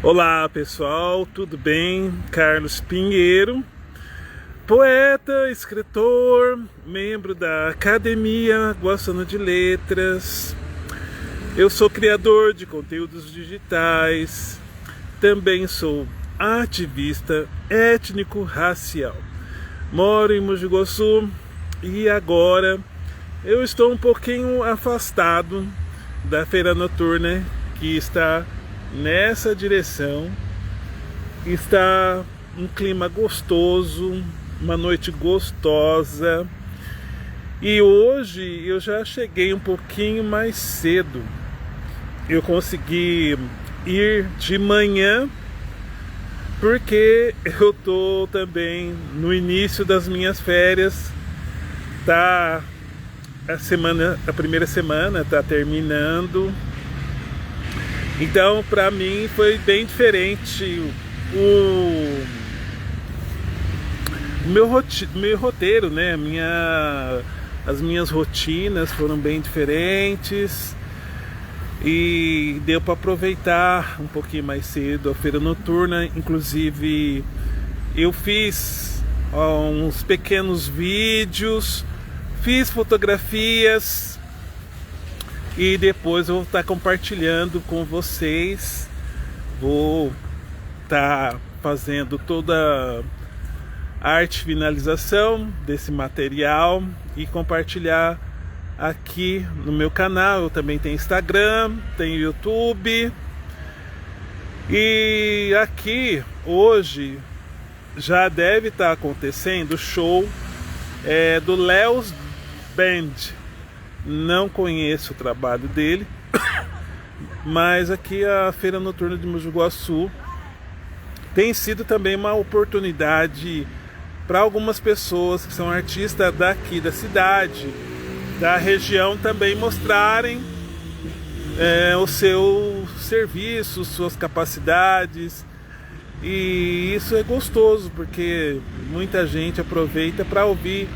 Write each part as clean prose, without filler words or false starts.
Olá pessoal, tudo bem? Carlos Pinheiro, poeta, escritor, membro da Academia Guaçuna de Letras. Eu sou criador de conteúdos digitais, também sou ativista étnico-racial. Moro em Mogi Guaçu e agora eu estou um pouquinho afastado da feira noturna que está nessa direção. Está um clima gostoso, uma noite gostosa. E hoje eu já cheguei um pouquinho mais cedo. Eu consegui ir de manhã porque eu tô também no início das minhas férias. Tá a primeira semana tá terminando. Então, para mim foi bem diferente o meu roteiro, né? As minhas rotinas foram bem diferentes e deu para aproveitar um pouquinho mais cedo a feira noturna. Inclusive, eu fiz uns pequenos vídeos, fiz fotografias. E depois eu vou estar compartilhando com vocês. Vou estar fazendo toda a arte finalização desse material e compartilhar aqui no meu canal. Eu também tenho Instagram, tenho YouTube. E aqui hoje já deve estar acontecendo o show do Leo's Band. Não conheço o trabalho dele, mas aqui a Feira Noturna de Mogi Guaçu tem sido também uma oportunidade para algumas pessoas que são artistas daqui da cidade, da região, também mostrarem o seu serviço, suas capacidades. E isso é gostoso, porque muita gente aproveita para ouvir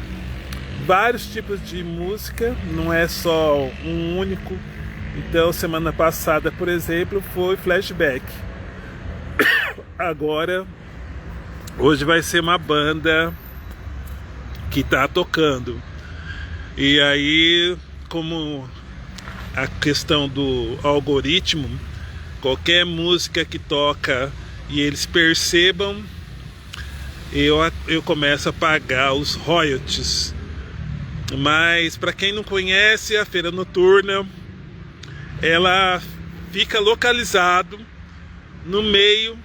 vários tipos de música, não é só um único. Então, semana passada, por exemplo, foi Flashback. Agora, hoje vai ser uma banda que tá tocando. E aí, como a questão do algoritmo, qualquer música que toca e eles percebam, eu começo a pagar os royalties. Mas para quem não conhece, a Feira Noturna, ela fica localizado no meio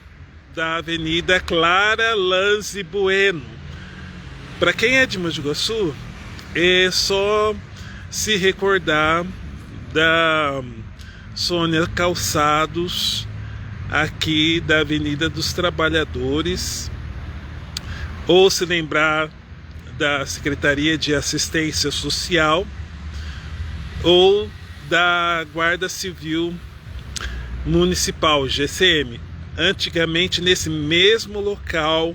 da Avenida Clara Lanzi Bueno. Para quem é de Mogi Guaçu, é só se recordar da Sônia Calçados, aqui da Avenida dos Trabalhadores, ou se lembrar da Secretaria de Assistência Social ou da Guarda Civil Municipal, GCM. Antigamente, nesse mesmo local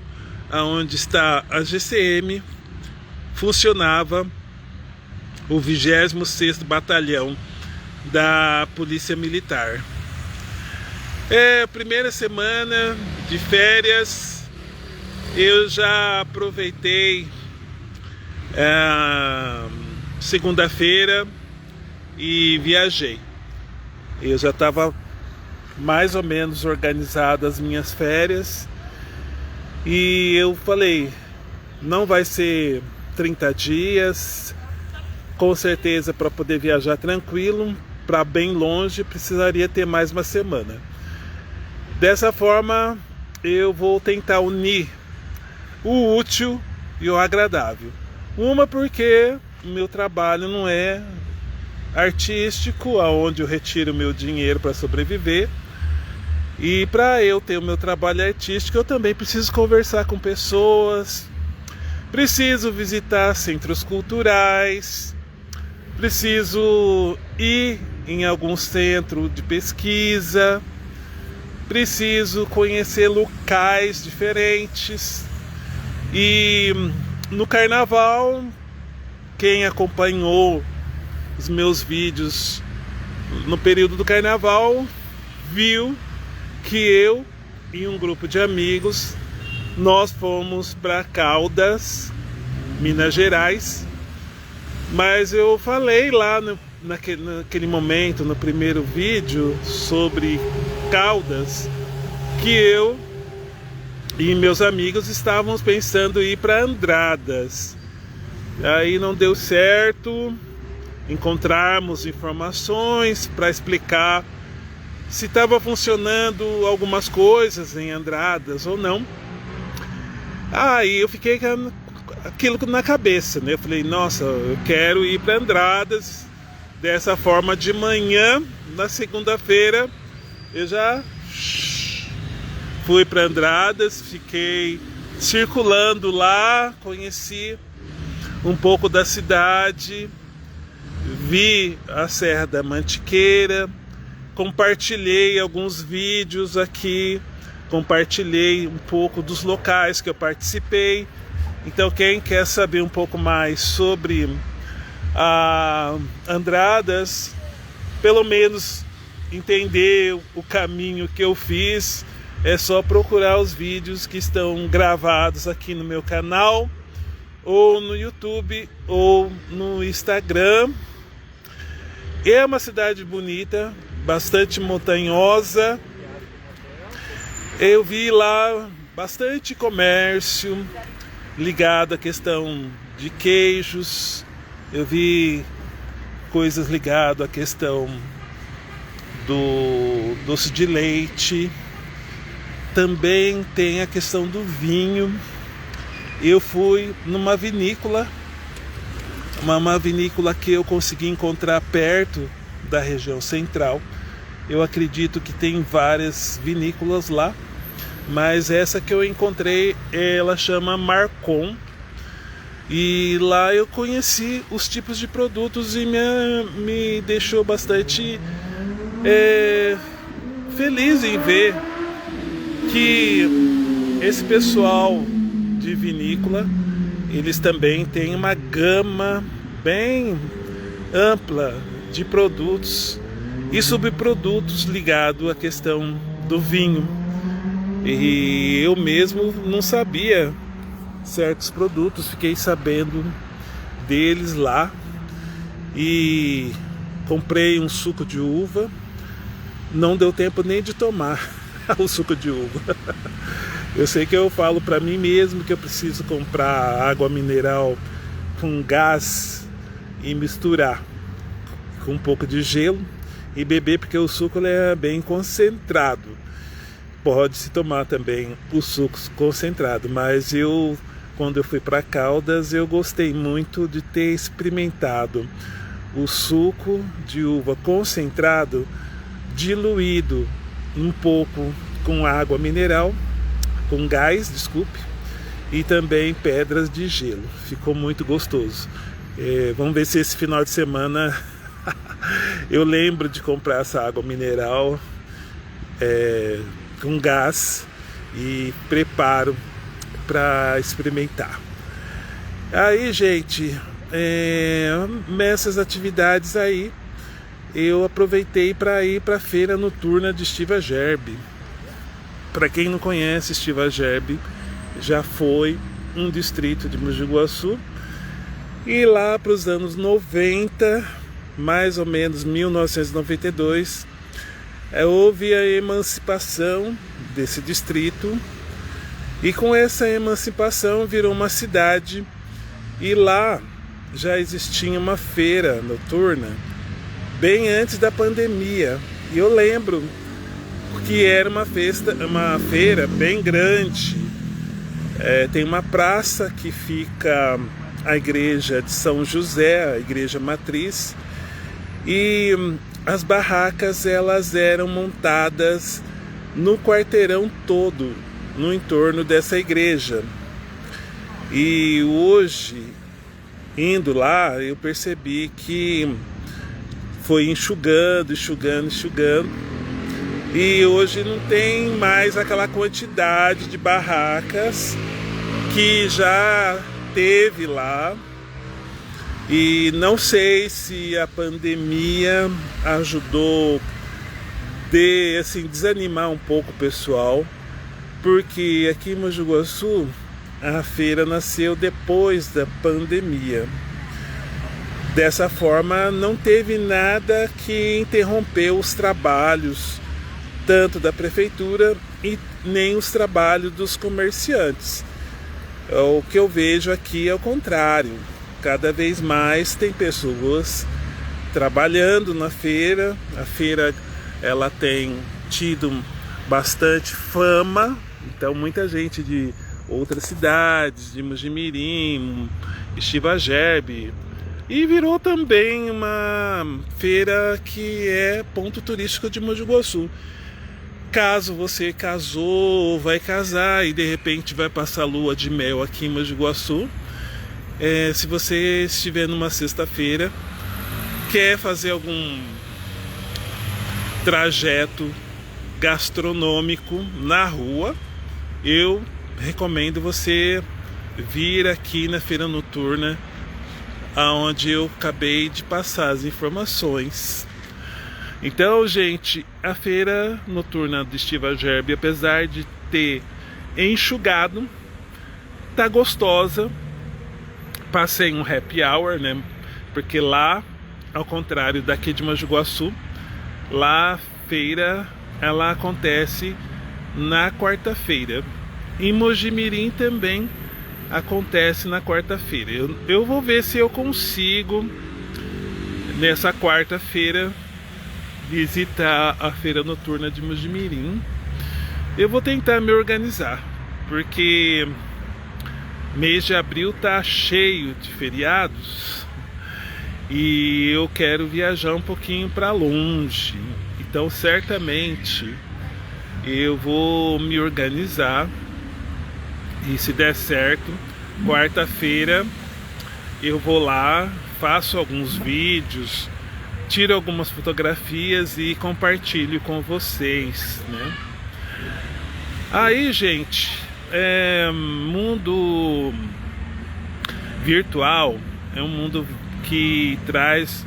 onde está a GCM, funcionava o 26º Batalhão da Polícia Militar. Primeira semana de férias, eu já aproveitei segunda-feira e viajei. Eu já estava mais ou menos organizado as minhas férias e eu falei, não vai ser 30 dias, com certeza para poder viajar tranquilo, para bem longe precisaria ter mais uma semana. Dessa forma eu vou tentar unir o útil e o agradável. Uma porque o meu trabalho não é artístico, aonde eu retiro meu dinheiro para sobreviver. E para eu ter o meu trabalho artístico, eu também preciso conversar com pessoas, preciso visitar centros culturais, preciso ir em algum centro de pesquisa, preciso conhecer locais diferentes. E no carnaval, quem acompanhou os meus vídeos no período do carnaval viu que eu e um grupo de amigos, nós fomos para Caldas, Minas Gerais. Mas eu falei lá naquele momento, no primeiro vídeo sobre Caldas, que eu e meus amigos estávamos pensando em ir para Andradas. Aí não deu certo encontrarmos informações para explicar se estava funcionando algumas coisas em Andradas ou não. Aí eu fiquei com aquilo na cabeça, né? Eu falei, nossa, eu quero ir para Andradas. Dessa forma, de manhã, na segunda-feira, eu já fui para Andradas, fiquei circulando lá, conheci um pouco da cidade, vi a Serra da Mantiqueira, compartilhei alguns vídeos aqui, compartilhei um pouco dos locais que eu participei. Então quem quer saber um pouco mais sobre a Andradas, pelo menos entender o caminho que eu fiz, é só procurar os vídeos que estão gravados aqui no meu canal, ou no YouTube, ou no Instagram. É uma cidade bonita, bastante montanhosa. Eu vi lá bastante comércio ligado à questão de queijos. Eu vi coisas ligadas à questão do doce de leite. Também tem a questão do vinho. Eu fui numa vinícola, uma vinícola que eu consegui encontrar perto da região central. Eu acredito que tem várias vinícolas lá, mas essa que eu encontrei, ela chama Marcon. E lá eu conheci os tipos de produtos e me deixou bastante feliz em ver que esse pessoal de vinícola, eles também têm uma gama bem ampla de produtos e subprodutos ligados à questão do vinho. E eu mesmo não sabia certos produtos, fiquei sabendo deles lá e comprei um suco de uva. Não deu tempo nem de tomar o suco de uva. Eu sei que eu falo para mim mesmo que eu preciso comprar água mineral com gás e misturar com um pouco de gelo e beber, porque o suco é bem concentrado. Pode-se tomar também o suco concentrado, mas quando eu fui para Caldas, eu gostei muito de ter experimentado o suco de uva concentrado, diluído um pouco com água mineral, com gás, desculpe, e também pedras de gelo. Ficou muito gostoso. Vamos ver se esse final de semana eu lembro de comprar essa água mineral com gás e preparo para experimentar. Aí, gente, nessas atividades aí, eu aproveitei para ir para a feira noturna de Estiva Gerbe. Para quem não conhece, Estiva Gerbe já foi um distrito de Mogi Guaçu, e lá para os anos 90, mais ou menos 1992, houve a emancipação desse distrito, e com essa emancipação virou uma cidade, e lá já existia uma feira noturna bem antes da pandemia. E eu lembro que era uma feira bem grande. Tem uma praça que fica a igreja de São José, a igreja matriz, e as barracas elas eram montadas no quarteirão todo, no entorno dessa igreja. E hoje, indo lá, eu percebi que foi enxugando, e hoje não tem mais aquela quantidade de barracas que já teve lá. E não sei se a pandemia ajudou a desanimar um pouco o pessoal, porque aqui em Mogi Guaçu a feira nasceu depois da pandemia. Dessa forma, não teve nada que interrompeu os trabalhos, tanto da prefeitura e nem os trabalhos dos comerciantes. O que eu vejo aqui é o contrário. Cada vez mais tem pessoas trabalhando na feira. A feira ela tem tido bastante fama, então muita gente de outras cidades, de Mojimirim, Estivagerbe, e virou também uma feira que é ponto turístico de Mogi Guaçu. Caso você casou, vai casar e de repente vai passar lua de mel aqui em Mogi Guaçu, se você estiver numa sexta-feira, quer fazer algum trajeto gastronômico na rua, eu recomendo você vir aqui na feira noturna, aonde eu acabei de passar as informações. Então, gente, a feira noturna de Estivagerbe, apesar de ter enxugado, tá gostosa. Passei um happy hour, né? Porque lá, ao contrário daqui de Mogi Guaçu, lá a feira ela acontece na quarta-feira. Em Mojimirim também acontece na quarta-feira. Eu vou ver se eu consigo nessa quarta-feira visitar a feira noturna de Mojimirim. Eu vou tentar me organizar, porque mês de abril tá cheio de feriados e eu quero viajar um pouquinho para longe. Então certamente eu vou me organizar e, se der certo, quarta-feira eu vou lá, faço alguns vídeos, tiro algumas fotografias e compartilho com vocês, né? Aí, gente, mundo virtual é um mundo que traz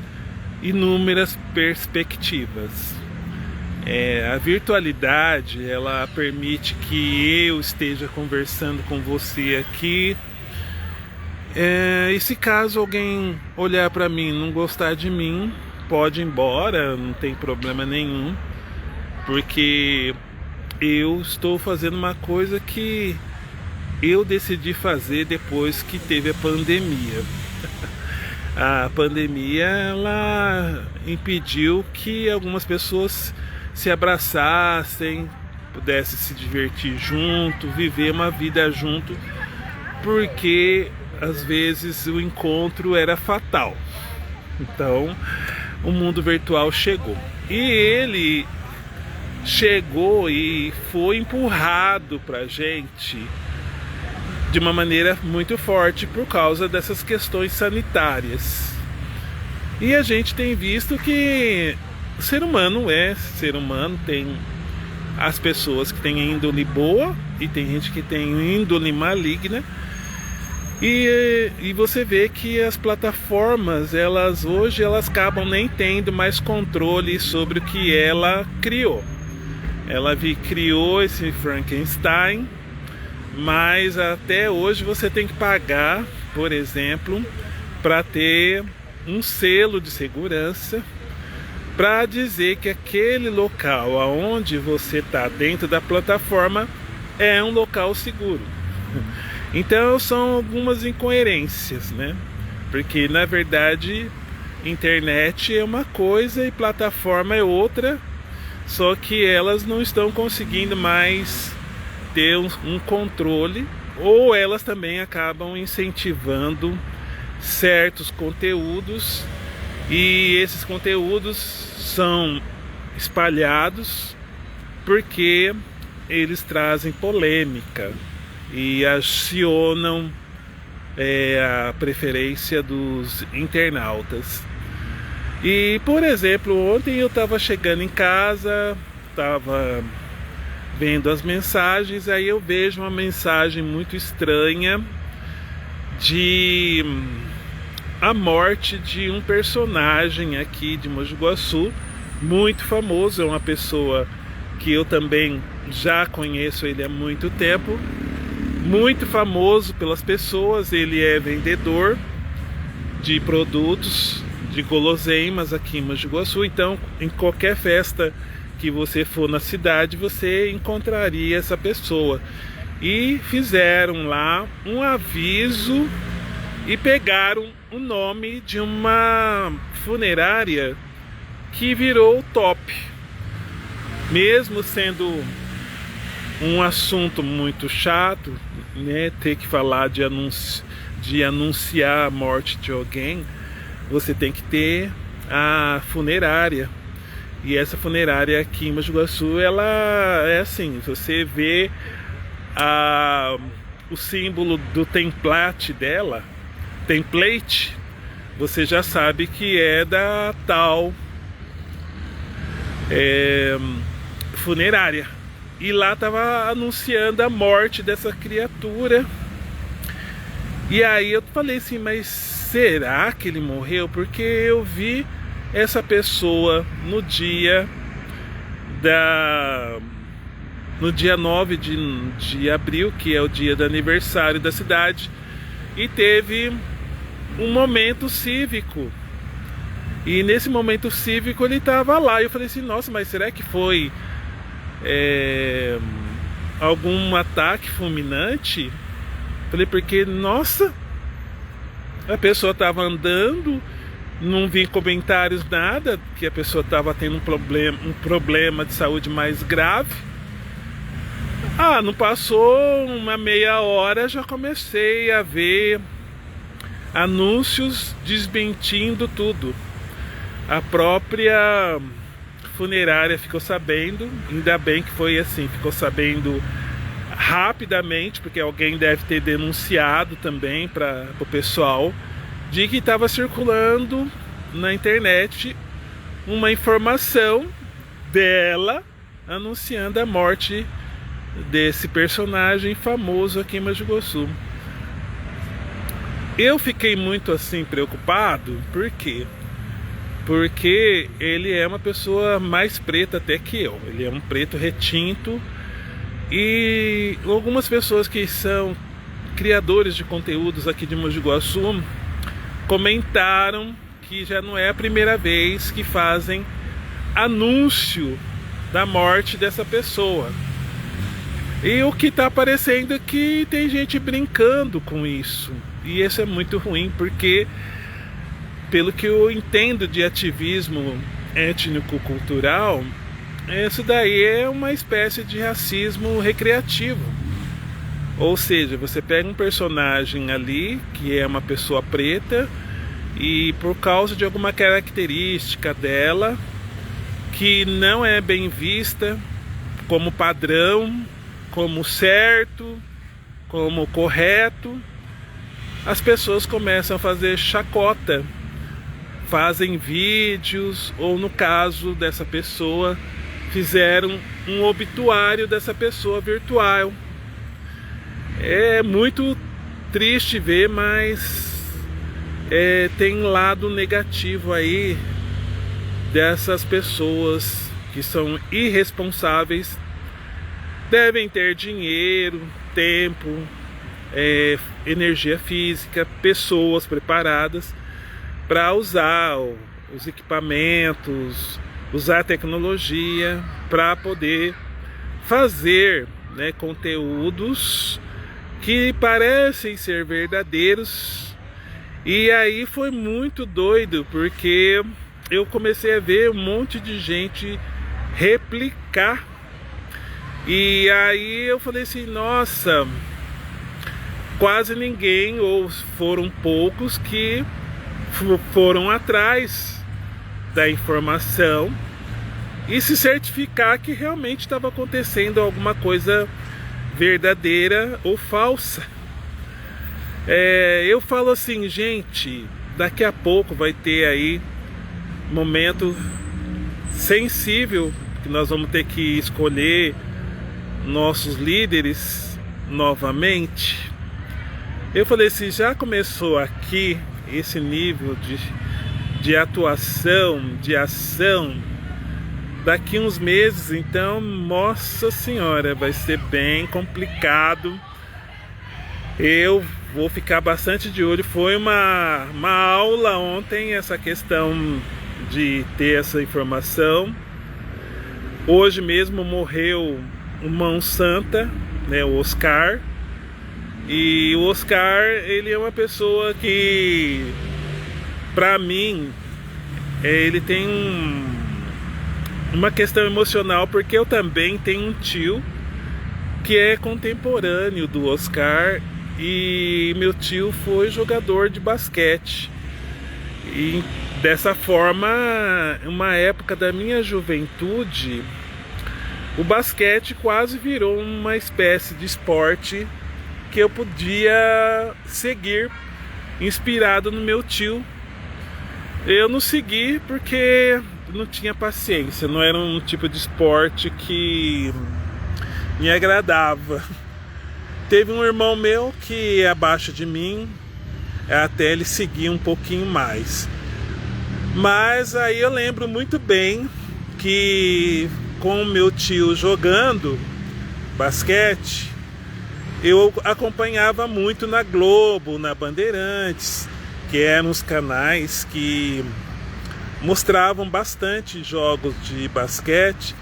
inúmeras perspectivas. A virtualidade ela permite que eu esteja conversando com você aqui, e se caso alguém olhar para mim e não gostar de mim, pode ir embora, não tem problema nenhum, porque eu estou fazendo uma coisa que eu decidi fazer depois que teve a pandemia. A pandemia ela impediu que algumas pessoas se abraçassem, pudessem se divertir junto, viver uma vida junto, porque às vezes o encontro era fatal. Então o mundo virtual chegou, e ele chegou e foi empurrado pra gente de uma maneira muito forte por causa dessas questões sanitárias. E a gente tem visto que o ser humano tem as pessoas que têm índole boa e tem gente que tem índole maligna. E você vê que as plataformas, hoje elas acabam nem tendo mais controle sobre o que ela criou. Ela criou esse Frankenstein, mas até hoje você tem que pagar, por exemplo, para ter um selo de segurança para dizer que aquele local aonde você está dentro da plataforma é um local seguro. Então são algumas incoerências, né? Porque na verdade internet é uma coisa e plataforma é outra, só que elas não estão conseguindo mais ter um controle, ou elas também acabam incentivando certos conteúdos, e esses conteúdos são espalhados porque eles trazem polêmica e acionam a preferência dos internautas. E, por exemplo, ontem eu estava chegando em casa, estava vendo as mensagens, aí eu vejo uma mensagem muito estranha de a morte de um personagem aqui de Mogi Guaçu, muito famoso. É uma pessoa que eu também já conheço ele há muito tempo, muito famoso pelas pessoas. Ele é vendedor de produtos de guloseimas aqui em Mogi Guaçu, então em qualquer festa que você for na cidade, você encontraria essa pessoa. E fizeram lá um aviso e pegaram o nome de uma funerária que virou top. Mesmo sendo um assunto muito chato, né, ter que falar de anunciar a morte de alguém, você tem que ter a funerária. E essa funerária aqui em Mogi Guaçu, ela é assim, você vê o símbolo do template dela, você já sabe que é da tal funerária. E lá estava anunciando a morte dessa criatura. E aí eu falei assim, mas será que ele morreu? Porque eu vi essa pessoa no dia 9 de abril, que é o dia do aniversário da cidade, e teve um momento cívico. E nesse momento cívico ele estava lá. E eu falei assim, nossa, mas será que foi algum ataque fulminante? Falei, porque, nossa, a pessoa estava andando, não vi comentários, nada, que a pessoa estava tendo um problema de saúde mais grave. Não passou uma meia hora, já comecei a ver anúncios desmentindo tudo. A própria funerária ficou sabendo, ainda bem que foi assim, ficou sabendo rapidamente, porque alguém deve ter denunciado também para o pessoal, de que estava circulando na internet uma informação dela anunciando a morte desse personagem famoso aqui em Mogi Guaçu. Eu fiquei muito assim preocupado, por quê? Porque ele é uma pessoa mais preta até que eu. Ele é um preto retinto. E algumas pessoas que são criadores de conteúdos aqui de Mogi Guaçu comentaram que já não é a primeira vez que fazem anúncio da morte dessa pessoa. E o que está aparecendo é que tem gente brincando com isso. E isso é muito ruim, porque pelo que eu entendo de ativismo étnico-cultural, isso daí é uma espécie de racismo recreativo. Ou seja, você pega um personagem ali, que é uma pessoa preta, e por causa de alguma característica dela, que não é bem vista como padrão, como certo, como correto, as pessoas começam a fazer chacota, fazem vídeos, ou no caso dessa pessoa, fizeram um obituário dessa pessoa virtual. É muito triste ver, mas tem lado negativo aí dessas pessoas que são irresponsáveis. Devem ter dinheiro, tempo, energia física, pessoas preparadas para usar os equipamentos, usar a tecnologia para poder fazer, né, conteúdos que parecem ser verdadeiros. E aí foi muito doido, porque eu comecei a ver um monte de gente replicar. E aí eu falei assim, nossa, quase ninguém, ou foram poucos que foram atrás da informação e se certificar que realmente estava acontecendo alguma coisa verdadeira ou falsa. Eu falo assim, gente, daqui a pouco vai ter aí momento sensível que nós vamos ter que escolher nossos líderes novamente. Eu falei assim, já começou aqui esse nível de atuação, de ação, daqui uns meses, então, nossa senhora, vai ser bem complicado. Eu vou ficar bastante de olho. Foi uma aula ontem essa questão de ter essa informação. Hoje mesmo morreu o Mão Santa, né, o Oscar. E o Oscar, ele é uma pessoa que, pra mim, ele tem uma questão emocional, porque eu também tenho um tio que é contemporâneo do Oscar, e meu tio foi jogador de basquete. E dessa forma, uma época da minha juventude, o basquete quase virou uma espécie de esporte que eu podia seguir, inspirado no meu tio. Eu não segui porque não tinha paciência, não era um tipo de esporte que me agradava. Teve um irmão meu que é abaixo de mim, até ele seguir um pouquinho mais. Mas aí eu lembro muito bem que com o meu tio jogando basquete, eu acompanhava muito na Globo, na Bandeirantes, que eram os canais que mostravam bastante jogos de basquete.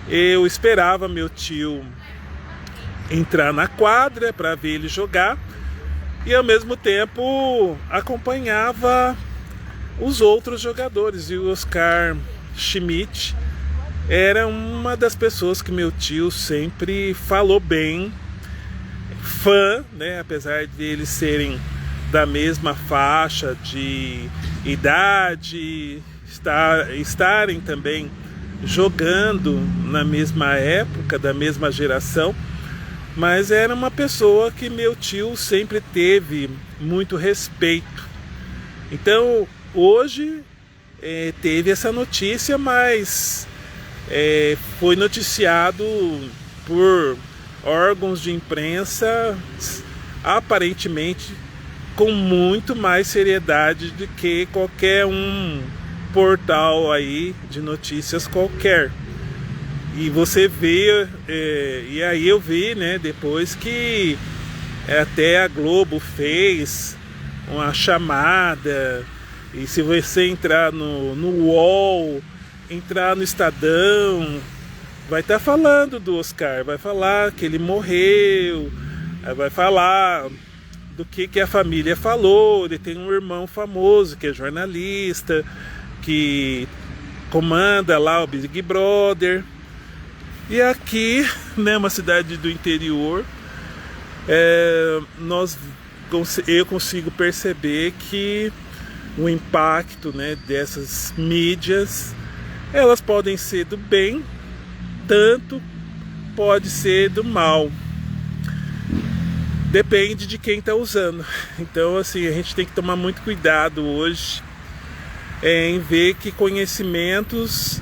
Eu esperava meu tio entrar na quadra para ver ele jogar, e ao mesmo tempo acompanhava os outros jogadores. E o Oscar Schmidt era uma das pessoas que meu tio sempre falou bem, fã, né? Apesar de eles serem da mesma faixa de idade, estarem também jogando na mesma época, da mesma geração, mas era uma pessoa que meu tio sempre teve muito respeito. Então hoje teve essa notícia, mas foi noticiado por órgãos de imprensa aparentemente com muito mais seriedade do que qualquer um portal aí de notícias qualquer. E você vê, e aí eu vi, né, depois que até a Globo fez uma chamada, e se você entrar no UOL, entrar no Estadão, vai estar falando do Oscar, vai falar que ele morreu, vai falar do que a família falou. Ele tem um irmão famoso que é jornalista, que comanda lá o Big Brother. E aqui, né, uma cidade do interior, eu consigo perceber que o impacto, né, dessas mídias, elas podem ser do bem, tanto pode ser do mal. Depende de quem está usando. Então, assim, a gente tem que tomar muito cuidado hoje em ver que conhecimentos...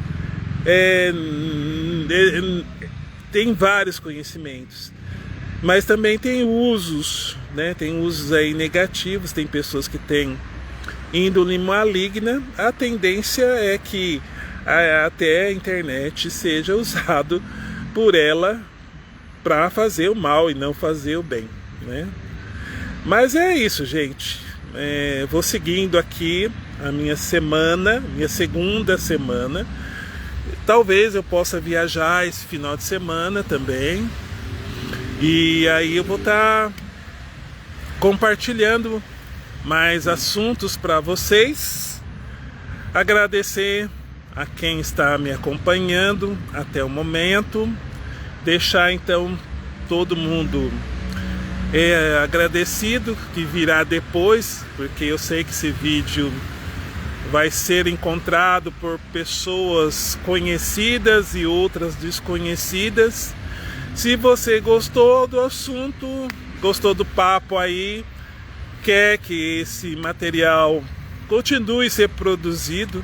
tem vários conhecimentos, mas também tem usos, né? Tem usos aí negativos. Tem pessoas que têm índole maligna. A tendência é que até a internet seja usado por ela para fazer o mal e não fazer o bem, né? Mas é isso, gente. Vou seguindo aqui a minha semana, minha segunda semana. Talvez eu possa viajar esse final de semana também. E aí eu vou estar compartilhando mais assuntos para vocês. Agradecer a quem está me acompanhando até o momento. Deixar então todo mundo agradecido, que virá depois, porque eu sei que esse vídeo vai ser encontrado por pessoas conhecidas e outras desconhecidas. Se você gostou do assunto, gostou do papo aí, quer que esse material continue a ser produzido,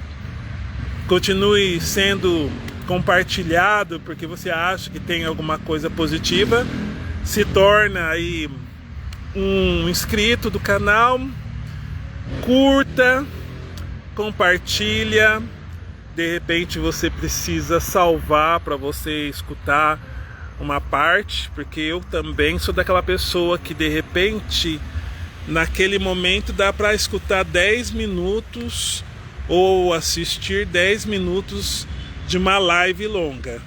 continue sendo compartilhado, porque você acha que tem alguma coisa positiva, se torna aí um inscrito do canal, curta, compartilha de repente você precisa salvar para você escutar uma parte, porque eu também sou daquela pessoa que de repente naquele momento dá para escutar 10 minutos ou assistir 10 minutos de uma live longa.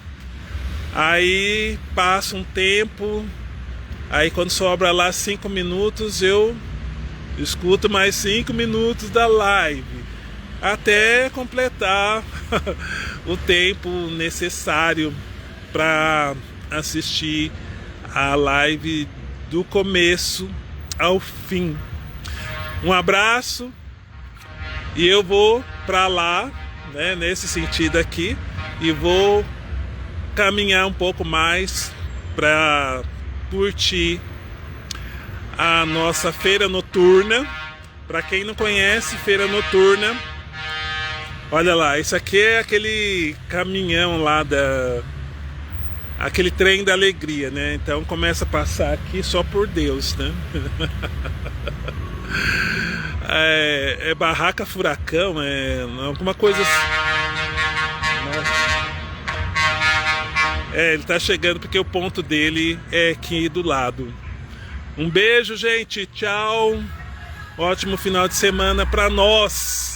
Aí passa um tempo, aí quando sobra lá 5 minutos eu escuto mais 5 minutos da live, até completar o tempo necessário para assistir a live do começo ao fim. Um abraço e eu vou para lá, né, nesse sentido aqui, e vou caminhar um pouco mais para curtir a nossa feira noturna. Para quem não conhece, feira noturna, olha lá, isso aqui é aquele caminhão lá aquele trem da alegria, né? Então começa a passar aqui só por Deus, né? É barraca furacão, alguma coisa assim. Ele tá chegando porque o ponto dele é aqui do lado. Um beijo, gente. Tchau. Ótimo final de semana para nós.